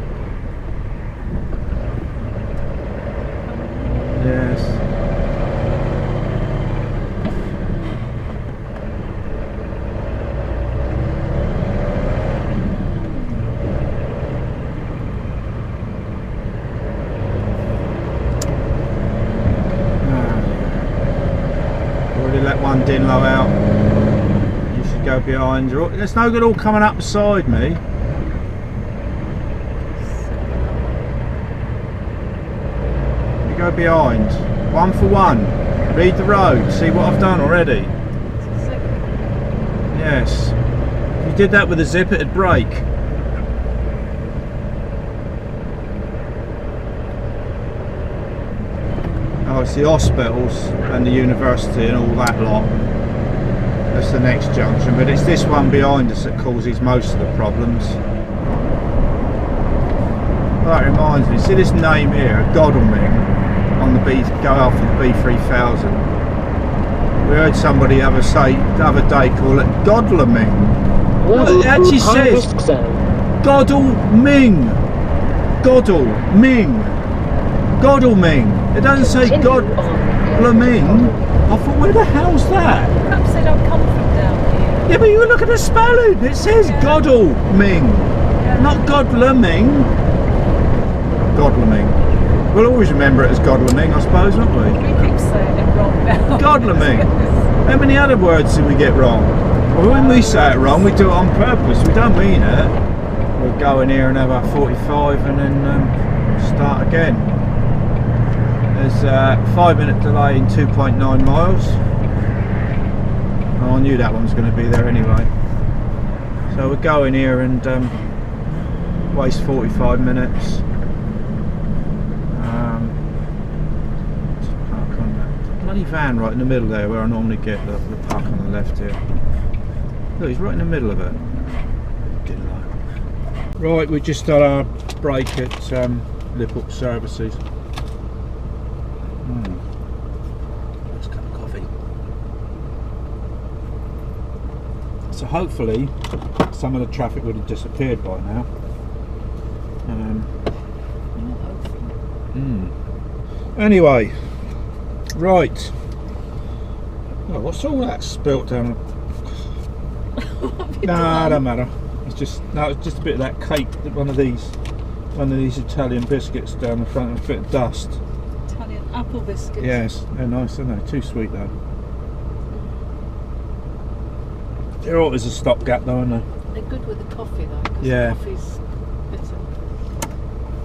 Speaker 5: Yes. Already let one Dinlow out. You should go behind. There's no good all coming up beside me. You go behind. One for one. Read the road. See what I've done already. Yes. If you did that with a zip, it'd break. Oh, it's the hospitals and the university and all that lot. That's the next junction, but it's this one behind us that causes most of the problems. That reminds me, see this name here, Godalming, on the go off of the B3000. We heard somebody the other day call it Godalming. Well, it actually says Godalming. Godalming. Godalming. It doesn't say Godalming. I thought, where the hell's that?
Speaker 2: Perhaps they don't come from down here.
Speaker 5: Yeah, but you look at the spelling. It says Godalming, not Godalming. Godalming. We'll always remember it as Godalming, I suppose, won't we?
Speaker 2: We keep saying it wrong now.
Speaker 5: Godalming. How many other words do we get wrong? Well, when we say it wrong, we do it on purpose. We don't mean it. We'll go in here and have our 45 and then start again. There's a 5-minute delay in 2.9 miles. Oh, I knew that one was going to be there anyway. So we'll go in here and waste 45 minutes. Just park on that bloody van right in the middle there where I normally get the park on the left here. Look, he's right in the middle of it. Right, we just done our break at Lip-Up Services. Nice cup of coffee. So hopefully some of the traffic would have disappeared by now. Anyway, right. Oh, what's all that spilt down? Nah, don't matter. It's just it's just a bit of that cake. One of these Italian biscuits down the front, and a bit of dust.
Speaker 2: Italian apple biscuits.
Speaker 5: Yes, they're nice, aren't they? Too sweet though. They're always a stopgap though, aren't they?
Speaker 2: They're good with the coffee though, because
Speaker 5: Yeah.
Speaker 2: the coffee's bitter.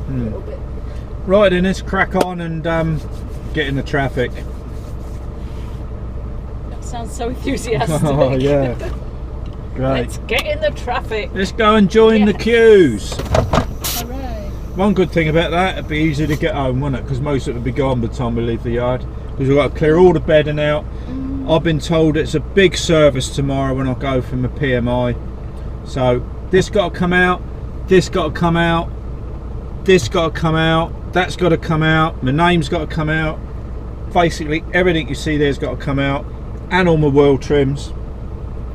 Speaker 2: A little bit.
Speaker 5: Right then, let's crack on and get in the traffic.
Speaker 2: That sounds so enthusiastic.
Speaker 5: Oh yeah, great.
Speaker 2: Let's get in the traffic.
Speaker 5: Let's go and join the queues.
Speaker 2: Hooray.
Speaker 5: One good thing about that, it'd be easy to get home, wouldn't it? Because most of it would be gone by the time we leave the yard. Because we've got to clear all the bedding out. I've been told it's a big service tomorrow when I go from the PMI. So this got to come out, this got to come out, this got to come out, that's got to come out, my name's got to come out. Basically everything you see there's got to come out, and all my wheel trims.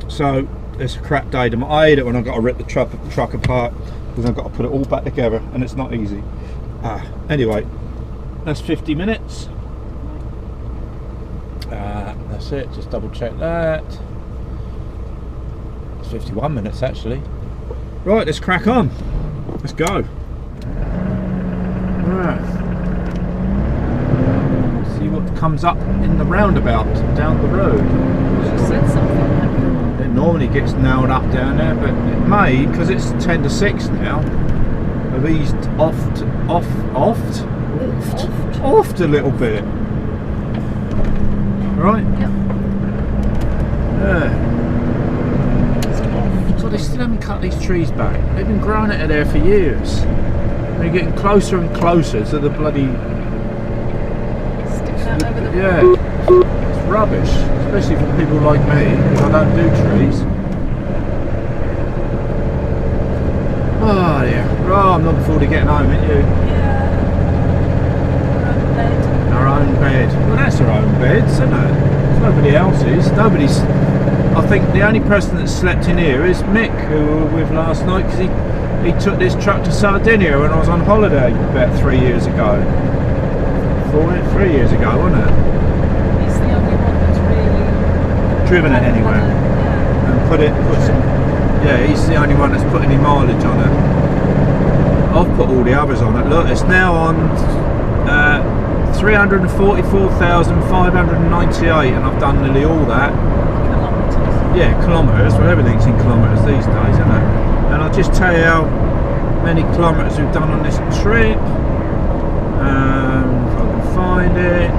Speaker 5: So it's a crap day. I hate it when I've got to rip the truck apart, because I've got to put it all back together, and it's not easy. Anyway, that's 50 minutes. That's it, just double check that. It's 51 minutes actually. Right, let's crack on. Let's go. Right. See what comes up in the roundabout down the road.
Speaker 2: She said something.
Speaker 5: It normally gets nailed up down there, but it may, because it's 10 to 6 now, have eased oft a little bit. Right?
Speaker 2: Yep.
Speaker 5: Yeah. So they still haven't cut these trees back. They've been growing out of there for years. They're getting closer and closer to the bloody...
Speaker 2: Sticking out over the...
Speaker 5: Yeah. It's rubbish. Especially for people like me, because I don't do trees. Oh dear. Oh, I'm looking forward to getting home, aren't you?
Speaker 2: Yeah.
Speaker 5: own bed. Well, that's her own bed, isn't it? It's nobody else's. Nobody's. I think the only person that slept in here is Mick, who we were with last night, because he took this truck to Sardinia when I was on holiday about 3 years ago. 3 years ago, wasn't it?
Speaker 2: He's the only one that's really
Speaker 5: Driven it anywhere
Speaker 2: Yeah.
Speaker 5: and put some. Yeah, he's the only one that's put any mileage on it. I've put all the others on it. Look, it's now on 344,598, and I've done nearly all that.
Speaker 2: Kilometres.
Speaker 5: Yeah, kilometres. Well, everything's in kilometres these days, isn't it? And I'll just tell you how many kilometres we've done on this trip. If I can find it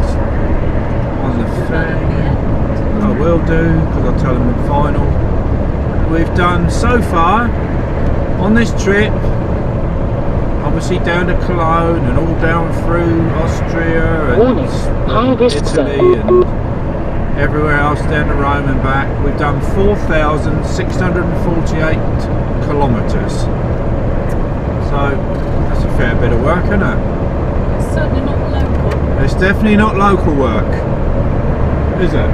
Speaker 5: on the Ferry, I will do, because I'll tell them the final. We've done so far on this trip, obviously down to Cologne and all down through Austria and Italy and everywhere else down to Rome and back. We've done 4,648 kilometres. So that's a fair bit of work, isn't it?
Speaker 2: It's certainly not local.
Speaker 5: It's definitely not local work, is it?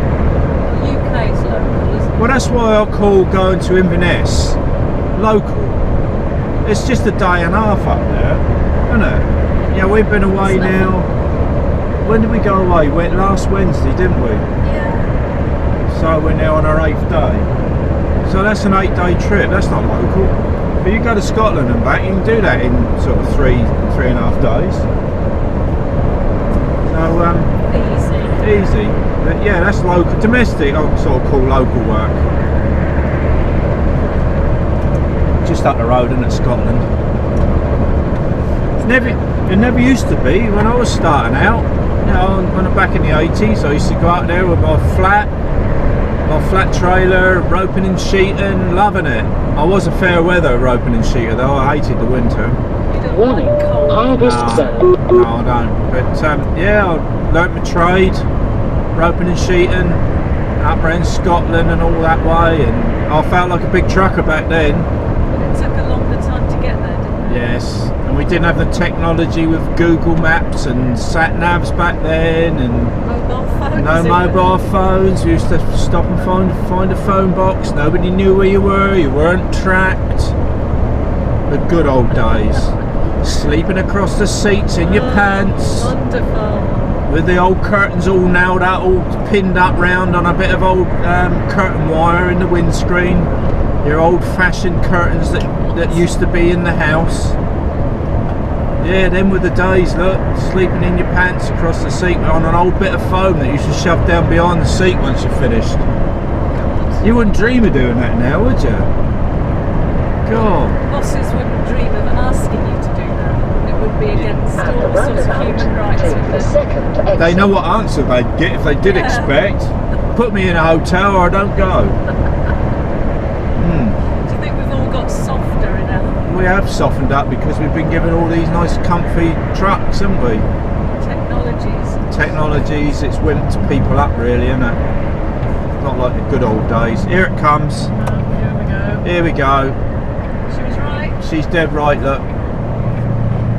Speaker 2: The UK's local, isn't it?
Speaker 5: Well, that's why I call going to Inverness local. It's just a day and a half up there, isn't it? Yeah, we've been away now. When did we go away? We went last Wednesday, didn't we?
Speaker 2: Yeah.
Speaker 5: So we're now on our 8th day. So that's an 8-day trip. That's not local. But you go to Scotland and back, you can do that in sort of three and a half days. So easy. But yeah, that's local. Domestic, I sort of call local work. Just up the road, isn't it, Scotland? It never used to be when I was starting out. You know, when I'm back in the 80s, I used to go out there with my flat trailer, roping and sheeting, loving it. I was a fair weather roping and sheeter though. I hated the winter.
Speaker 2: You don't
Speaker 4: Warning,
Speaker 2: like cold.
Speaker 4: harvest zone.
Speaker 5: No, I don't. But yeah, I learnt my trade, roping and sheeting, up around Scotland and all that way, and I felt like a big trucker back then.
Speaker 2: But it took a longer time to get there, didn't it?
Speaker 5: Yes, and we didn't have the technology with Google Maps and sat navs back then, and
Speaker 2: Mobile phones.
Speaker 5: no mobile phones. We used to stop and find a phone box. Nobody knew where you were. You weren't tracked. The good old days. Sleeping across the seats in your pants,
Speaker 2: Wonderful.
Speaker 5: with the old curtains all nailed out, all pinned up round on a bit of old curtain wire in the windscreen. Your old-fashioned curtains that used to be in the house. Yeah, them were the days, look, sleeping in your pants across the seat on an old bit of foam that you used to shove down behind the seat once you're finished. You wouldn't dream of doing that now, would you? God.
Speaker 2: Bosses wouldn't dream of asking you to do that. It would be against
Speaker 4: At the
Speaker 2: all sorts of human
Speaker 4: roundabout,
Speaker 2: rights.
Speaker 4: take the
Speaker 2: wouldn't it?
Speaker 4: second exit.
Speaker 5: They know what answer they'd get if they did
Speaker 2: Yeah.
Speaker 5: expect. Put me in a hotel or I don't go.
Speaker 2: Do you think we've all got softer in our
Speaker 5: We have softened up because we've been given all these nice comfy trucks, haven't we?
Speaker 2: technologies?
Speaker 5: Technologies, it's wimped people up really, isn't it? Not like the good old days. Here it comes.
Speaker 2: Here we go.
Speaker 5: Here we go.
Speaker 2: She was right.
Speaker 5: She's dead right, look.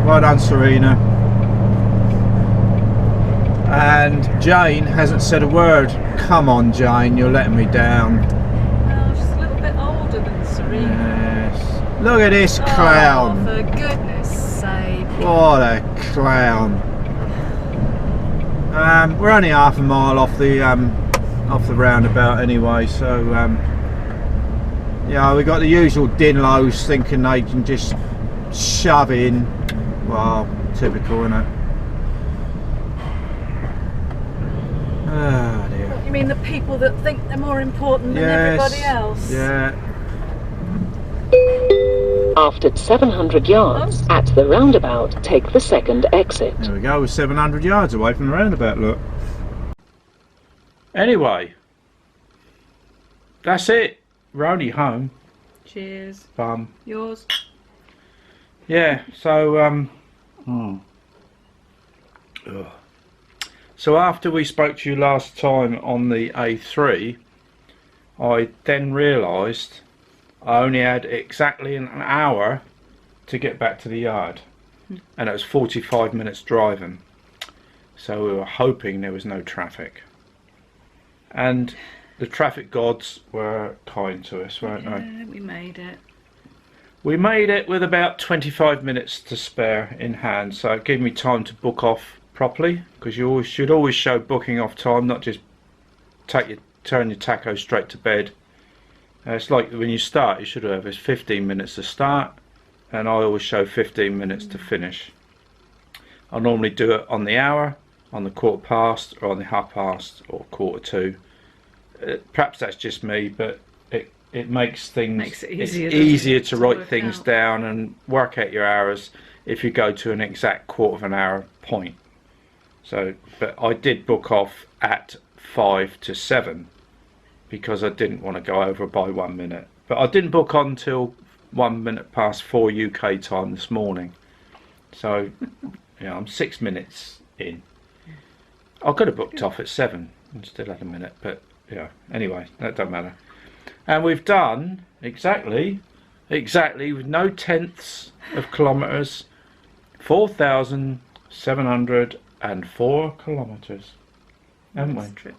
Speaker 5: Well done, Serena. And Jane hasn't said a word. Come on, Jane, you're letting me down.
Speaker 2: Oh, she's a little bit older than Serena.
Speaker 5: Yes. Look at this clown.
Speaker 2: Oh, for goodness sake.
Speaker 5: What a clown. We're only half a mile off the roundabout anyway, so yeah, we got the usual dinlows thinking they can just shove in. Well, typical, isn't it? Oh dear.
Speaker 2: You mean the people that think they're more important than everybody else?
Speaker 5: Yeah.
Speaker 4: After 700 yards, at the roundabout, take the second exit.
Speaker 5: There we go, we're 700 yards away from the roundabout, look. Anyway, that's it. We're only home.
Speaker 2: Cheers.
Speaker 5: Bum.
Speaker 2: Yours?
Speaker 5: Yeah, so Ugh. So after we spoke to you last time on the A3, I then realised I only had exactly an hour to get back to the yard, and it was 45 minutes driving.
Speaker 1: so we were hoping there was no traffic. And the traffic gods were kind to us, weren't they?
Speaker 2: Yeah, we made it.
Speaker 1: We made it with about 25 minutes to spare in hand, so it gave me time to book off properly, because you should always show booking off time, not just turn your taco straight to bed. It's like when you start, you should have 15 minutes to start, and I always show 15 minutes to finish. I normally do it on the hour, on the quarter past, or on the half past, or quarter to. Perhaps that's just me, but it makes things easier to write things down and work out your hours if you go to an exact quarter of an hour point. So, but I did book off at 5 to 7 because I didn't want to go over by 1 minute. But I didn't book on till 1 minute past 4 UK time this morning. So, yeah, I'm 6 minutes in. I could have booked off at 7 and still had a minute, but yeah, anyway, that don't matter. And we've done exactly with no tenths of kilometres, 4,704 kilometres, haven't we?
Speaker 2: Trip.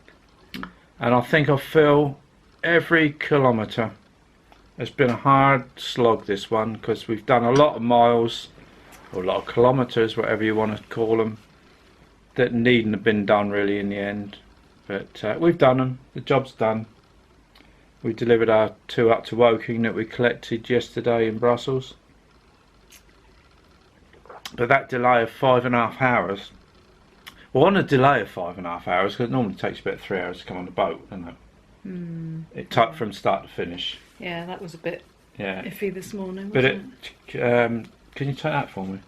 Speaker 1: And I think I feel every kilometre has been a hard slog, this one, because we've done a lot of miles, or a lot of kilometres, whatever you want to call them, that needn't have been done really in the end. But we've done them, the job's done. We delivered our 2 up to Woking that we collected yesterday in Brussels. But that delay of 5.5 hours, well, on a delay of 5.5 hours, because it normally takes about 3 hours to come on the boat, doesn't it? It took from start to finish.
Speaker 2: Yeah, that was a bit
Speaker 1: Yeah.
Speaker 2: iffy this morning,
Speaker 1: But
Speaker 2: wasn't
Speaker 1: can you take that for me?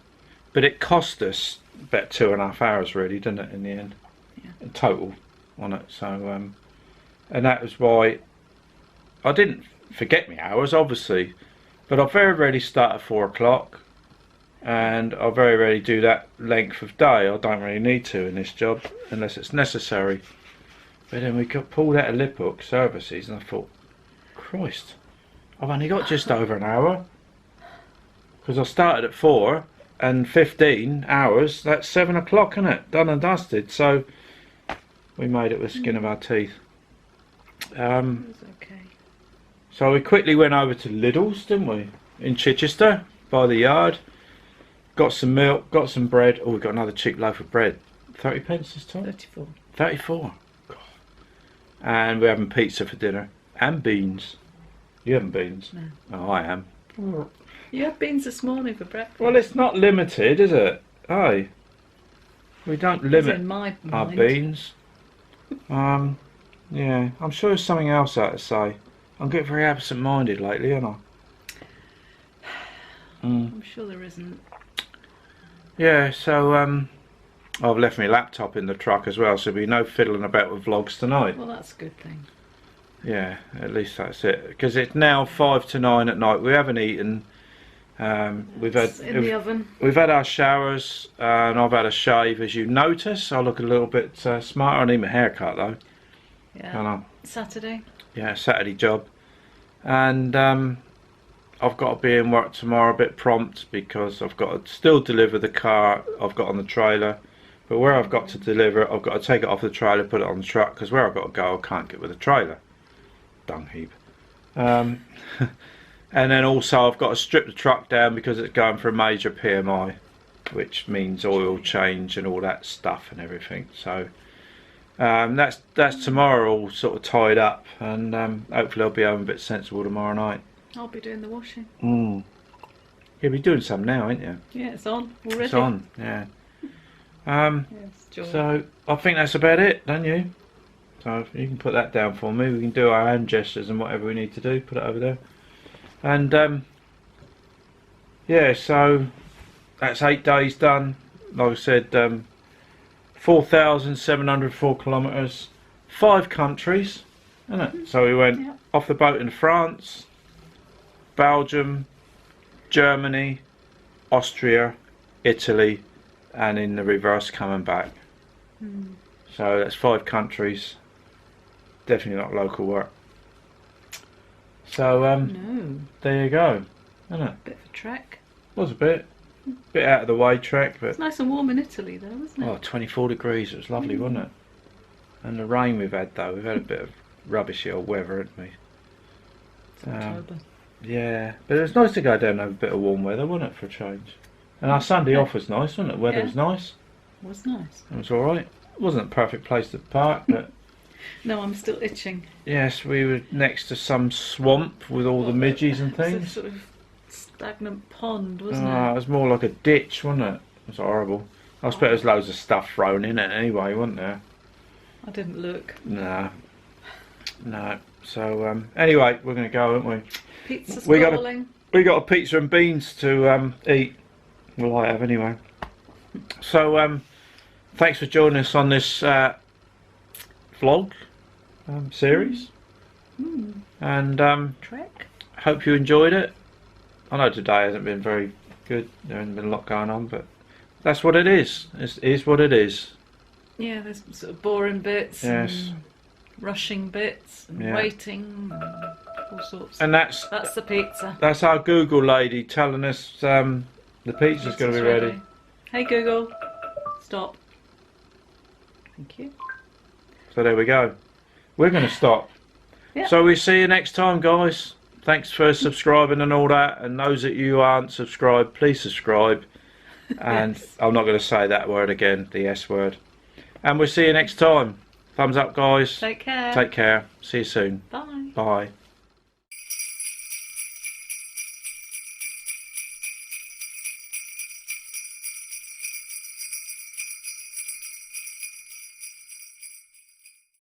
Speaker 1: But it cost us about 2.5 hours really, didn't it, in the end?
Speaker 2: Yeah.
Speaker 1: In total on it. So and that was why I didn't forget my hours, obviously, but I very rarely start at 4 o'clock, and I very rarely do that length of day. I don't really need to in this job unless it's necessary. But then we got pulled out of Liphook services, and I thought, Christ, I've only got just over an hour, because I started at 4 and 15 hours. That's 7 o'clock, isn't it? Done and dusted. So we made it with the skin of our teeth.
Speaker 2: it? It was okay.
Speaker 1: So we quickly went over to Lidl's, didn't we? In Chichester, by the yard. Got some milk, got some bread. Oh, we got another cheap loaf of bread. 30 pence this time?
Speaker 2: 34.
Speaker 1: 34. God. And we're having pizza for dinner. And beans. You having beans?
Speaker 2: No.
Speaker 1: Oh, I am.
Speaker 2: You had beans this morning for breakfast.
Speaker 1: Well, it's not limited, is it? Aye. We don't limit
Speaker 2: in my
Speaker 1: our
Speaker 2: mind.
Speaker 1: beans. Yeah, I'm sure there's something else I had to say. I'm getting very absent-minded lately, aren't I?
Speaker 2: I'm sure there isn't.
Speaker 1: Yeah, so I've left my laptop in the truck as well, so there'll be no fiddling about with vlogs tonight.
Speaker 2: Well, that's a good thing.
Speaker 1: Yeah, at least that's it. Because it's now 5 to 9 at night. We haven't eaten. We've
Speaker 2: It's in the oven.
Speaker 1: We've had our showers, and I've had a shave. As you notice, I look a little bit smarter. I need my haircut though.
Speaker 2: Yeah.
Speaker 1: I know.
Speaker 2: Saturday.
Speaker 1: Yeah, Saturday job. And I've got to be in work tomorrow a bit prompt, because I've got to still deliver the car I've got on the trailer. But where I've got to deliver it, I've got to take it off the trailer, put it on the truck, because where I've got to go, I can't get with the trailer. Dung heap. And then also I've got to strip the truck down because it's going for a major PMI, which means oil change and all that stuff and everything. So that's tomorrow, all sort of tied up, and hopefully I'll be home a bit sensible tomorrow night.
Speaker 2: I'll be doing the washing.
Speaker 1: You'll be doing some now, ain't you?
Speaker 2: Yeah, it's on already.
Speaker 1: It's on, yeah.
Speaker 2: Yes, joy.
Speaker 1: So I think that's about it, don't you? So if you can put that down for me, we can do our hand gestures and whatever we need to do. Put it over there. And yeah, so that's 8 days done. Like I said, 4,704 kilometres, 5 countries, isn't it? So we went off the boat in France, Belgium, Germany, Austria, Italy, and in the reverse coming back. So that's 5 countries. Definitely not local work. So
Speaker 2: No.
Speaker 1: there you go, isn't it?
Speaker 2: Bit of a trek.
Speaker 1: Was a bit. Bit out of the way trek, but
Speaker 2: It's nice and warm in Italy though, isn't it?
Speaker 1: 24 degrees. It was lovely, wasn't it? And the rain we've had though, we've had a bit of rubbishy old weather, haven't we?
Speaker 2: It's October.
Speaker 1: Yeah, but it was nice to go down and have a bit of warm weather, wasn't it, for a change? And our Sunday off was nice, wasn't it? Weather
Speaker 2: Yeah.
Speaker 1: was nice.
Speaker 2: It was nice.
Speaker 1: It was alright. It wasn't a perfect place to park, but
Speaker 2: No, I'm still itching.
Speaker 1: yes, we were next to some swamp with all the midges and
Speaker 2: It's a
Speaker 1: things.
Speaker 2: sort of stagnant pond, wasn't
Speaker 1: It was more like a ditch, wasn't it? It was horrible. I expect there's loads of stuff thrown in it anyway, wasn't there?
Speaker 2: I didn't look.
Speaker 1: No. No. So, anyway, we're going to go, aren't we?
Speaker 2: Pizza
Speaker 1: We got a-
Speaker 2: stalling.
Speaker 1: We got a pizza and beans to eat. Well, I have anyway. So, thanks for joining us on this vlog series, and
Speaker 2: Trek.
Speaker 1: hope you enjoyed it. I know today hasn't been very good. There hasn't been a lot going on, but that's what it is. It is what it is.
Speaker 2: Yeah, there's sort of boring bits.
Speaker 1: Yes.
Speaker 2: And rushing bits and
Speaker 1: Yeah.
Speaker 2: waiting and all sorts.
Speaker 1: And that's
Speaker 2: the pizza.
Speaker 1: our Google lady telling us the pizza's going to be ready.
Speaker 2: Hey Google, stop. Thank you.
Speaker 1: So there we go. We're going to stop.
Speaker 2: Yeah.
Speaker 1: So we see you next time, guys. Thanks for subscribing and all that. And those that you aren't subscribed, please subscribe. And
Speaker 2: Yes.
Speaker 1: I'm not going to say that word again, the S word. And we'll see you next time. Thumbs up, guys.
Speaker 2: Take care.
Speaker 1: Take care. See you soon.
Speaker 2: Bye.
Speaker 1: Bye.